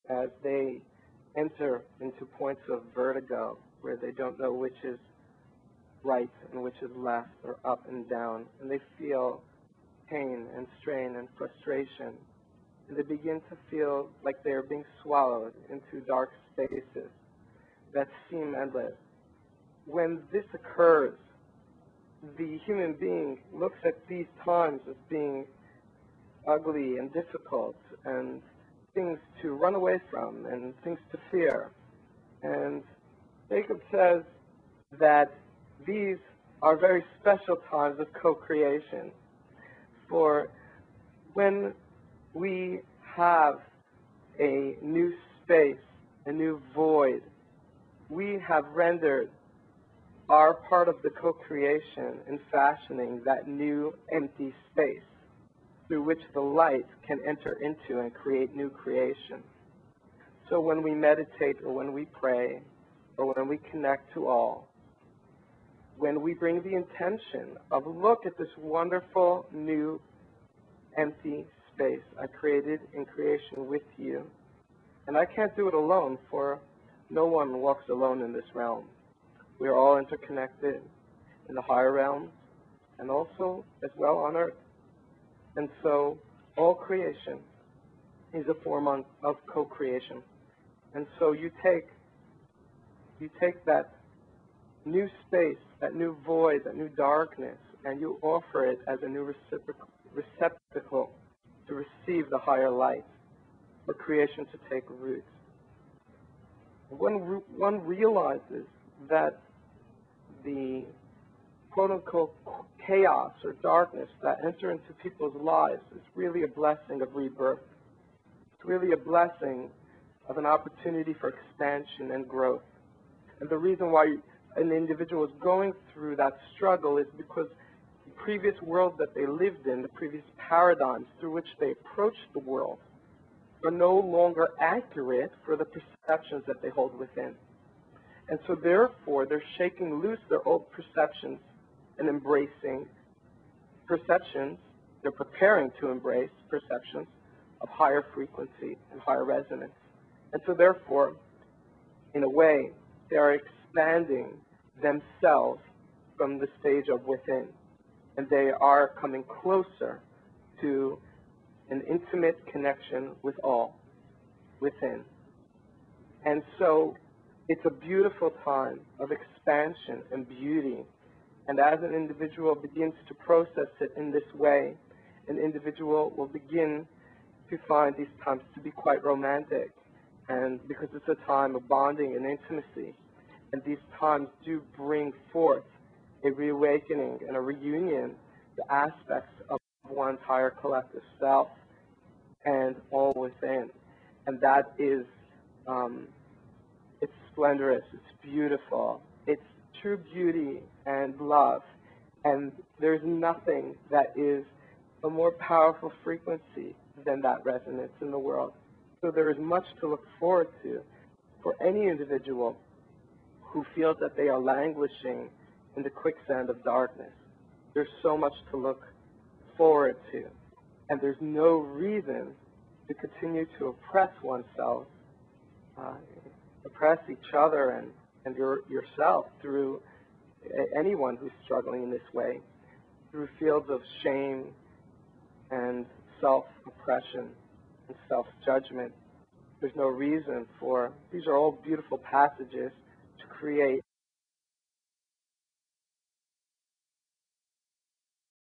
as they enter into points of vertigo where they don't know which is right and which is left or up and down, and they feel pain and strain and frustration, and they begin to feel like they are being swallowed into dark spaces that seem endless. When this occurs, the human being looks at these times as being ugly and difficult and things to run away from and things to fear. And Jacob says that these are very special times of co-creation. For when we have a new space, a new void, we have rendered our part of the co-creation in fashioning that new empty space through which the light can enter into and create new creation. So when we meditate or when we pray or when we connect to all, when we bring the intention of look at this wonderful new empty space I created in creation with you, and I can't do it alone, for no one walks alone in this realm. We are all interconnected in the higher realms and also as well on earth. And so all creation is a form of co-creation. And so you take that new space, that new void, that new darkness, and you offer it as a new receptacle to receive the higher light, for creation to take root. One realizes that the quote-unquote chaos or darkness that enter into people's lives is really a blessing of rebirth. It's really a blessing of an opportunity for expansion and growth. And the reason why an individual is going through that struggle is because the previous world that they lived in, the previous paradigms through which they approached the world, are no longer accurate for the perceptions that they hold within. And so therefore, they're shaking loose their old perceptions and embracing perceptions. They're preparing to embrace perceptions of higher frequency and higher resonance. And so therefore, in a way, they are expanding themselves from the stage of within. And they are coming closer to an intimate connection with all within. And so it's a beautiful time of expansion and beauty. And as an individual begins to process it in this way, an individual will begin to find these times to be quite romantic. And because it's a time of bonding and intimacy. And these times do bring forth a reawakening and a reunion, the aspects of one's higher collective self and all within. And that is, it's splendorous, it's beautiful, it's true beauty and love. And there's nothing that is a more powerful frequency than that resonance in the world. So there is much to look forward to for any individual who feels that they are languishing in the quicksand of darkness. There's so much to look forward to. And there's no reason to continue to oppress oneself, oppress each other and yourself through anyone who's struggling in this way, through fields of shame and self-oppression and self-judgment. There's no reason for, these are all beautiful passages to create